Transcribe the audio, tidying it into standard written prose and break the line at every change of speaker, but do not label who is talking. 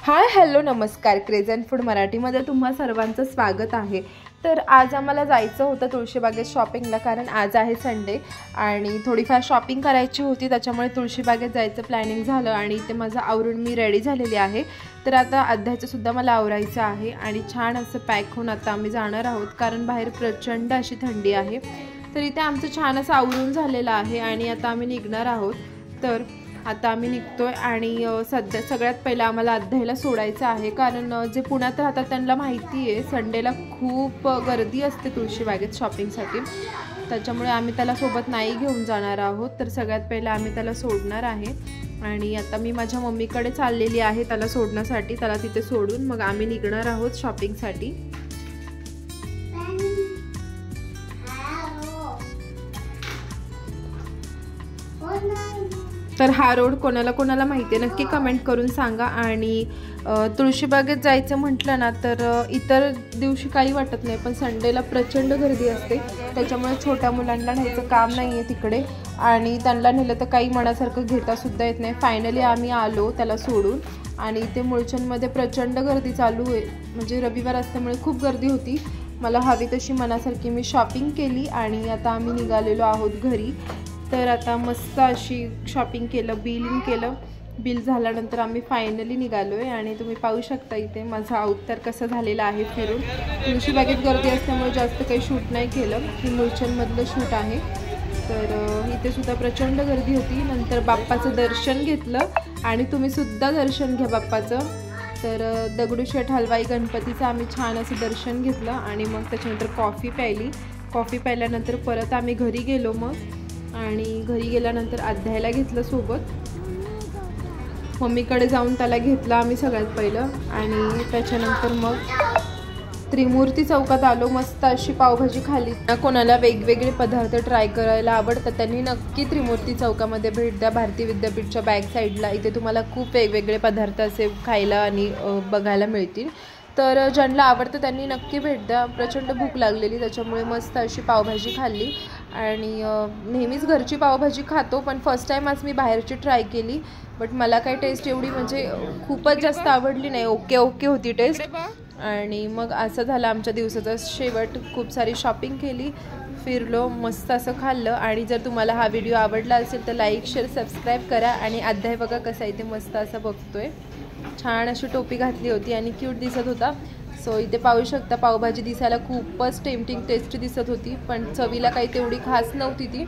Hi hello नमस्कार, crazy and food मराठीमध्ये तुम्हा सर्वांचं स्वागत आहे। तर आज आम्हाला जायचं होतं तुळशीबागेत शॉपिंगला, कारण आज आहे संडे आणि थोडीफार शॉपिंग करायची होती, त्याच्यामुळे तुळशीबागेत जायचं प्लॅनिंग झालं आणि इथे माझं आवरून मी रेडी झालेली आहे। तर आता अध्यायचं सुद्धा मला आवरायचं आहे आणि छान असं पॅक होऊन आता आम्ही जाणार आहोत, कारण बाहेर प्रचंड अशी थंडी आहे। तर इथे आमचं छान असं आवरून झालेलं आहे आणि आता आम्ही निघणार आहोत। तर आता आम्ही निघतोय आणि सगळ्यात पहिलं आम्हाला अध्यायला सोडायचं आहे, कारण जे पुण्यात राहतात त्यांना माहिती आहे संडेला खूप गर्दी असते तुळशीबागेत शॉपिंगसाठी, त्याच्यामुळे आम्ही त्याला सोबत नाही घेऊन जाणार आहोत। तर सगळ्यात पहिलं आम्ही त्याला सोडणार आहे आणि आता मी माझ्या मम्मीकडे चाललेली आहे त्याला सोडण्यासाठी। त्याला तिथे सोडून मग आम्ही निघणार आहोत शॉपिंगसाठी। तर हा रोड कोणाला कोणाला माहिती आहे नक्की कमेंट करून सांगा। आणि तुळशीबागेत जायचं म्हटलं ना तर इतर दिवशी काही वाटत नाही, पण संडेला प्रचंड गर्दी असते, त्याच्यामुळे छोट्या मुलांना न्यायचं काम नाही आहे तिकडे आणि त्यांना नेलं तर काही मनासारखं घेतासुद्धा येत नाही। फायनली आम्ही आलो त्याला सोडून आणि इथे मुळचंदमध्ये प्रचंड गर्दी चालू आहे, म्हणजे रविवार असल्यामुळे खूप गर्दी होती। मला हवी तशी मनासारखी मी शॉपिंग केली आणि आता आम्ही निघालेलो आहोत घरी। तर आता मस्त अशी शॉपिंग केलं, बिलिंग केलं, बिल झाल्यानंतर आम्ही फायनली निघालो आहे आणि तुम्ही पाहू शकता इथे माझा अवतार कसा झालेला आहे फिरून। तुळशीबागेत गर्दी असल्यामुळे जास्त काही शूट नाही केलं, ही मुळचंदमधलं शूट आहे। तर इथे सुद्धा प्रचंड गर्दी होती। नंतर बाप्पाचं दर्शन घेतलं आणि तुम्ही सुद्धा दर्शन घ्या बाप्पाचं। तर दगडूशेठ हलवाई गणपतीचं आम्ही छान असं दर्शन घेतलं आणि मग त्याच्यानंतर कॉफी प्यायली। कॉफी प्यायल्यानंतर परत आम्ही घरी गेलो मग, आणि घरी गेल्यानंतर अध्यायला घेतलं सोबत, मम्मीकडे जाऊन त्याला घेतलं आम्ही सगळ्यात पहिलं आणि त्याच्यानंतर मग त्रिमूर्ती चौकात आलो। मस्त अशी पावभाजी खाली। कोणाला वेगवेगळे पदार्थ ट्राय करायला आवडतात त्यांनी नक्की त्रिमूर्ती चौकामध्ये भेट द्या, भारती विद्यापीठच्या बॅक साईडला। इथे तुम्हाला खूप वेगवेगळे पदार्थ असे खायला आणि बघायला मिळतील, तर ज्यांना आवडतं त्यांनी नक्की भेट द्या। प्रचंड भूक लागलेली, त्याच्यामुळे मस्त अशी पावभाजी खाल्ली आणि नेहमीच घरची पावभाजी खातो, पण फर्स्ट टाईम आज मी बाहेरची ट्राय केली, बट मला काही टेस्ट एवढी म्हणजे खूपच जास्त आवडली नाही, ओके ओके होती टेस्ट। आणि मग असं झालं आमच्या दिवसाचा शेवट। खूप सारी शॉपिंग केली, फिरलो, मस्त असं खाल्लं। आणि जर तुम्हाला हा व्हिडिओ आवडला असेल तर लाईक शेअर सबस्क्राईब करा आणि अध्याय बघा कसा इथे मस्त असं बघतोय। छान अशी टोपी घातली होती आणि क्यूट दिसत होता। सो इथे पाहू शकता पावभाजी दिसायला खूपच टेम्पटिंग टेस्टी दिसत होती, पण चवीला काही तेवढी खास नव्हती ती।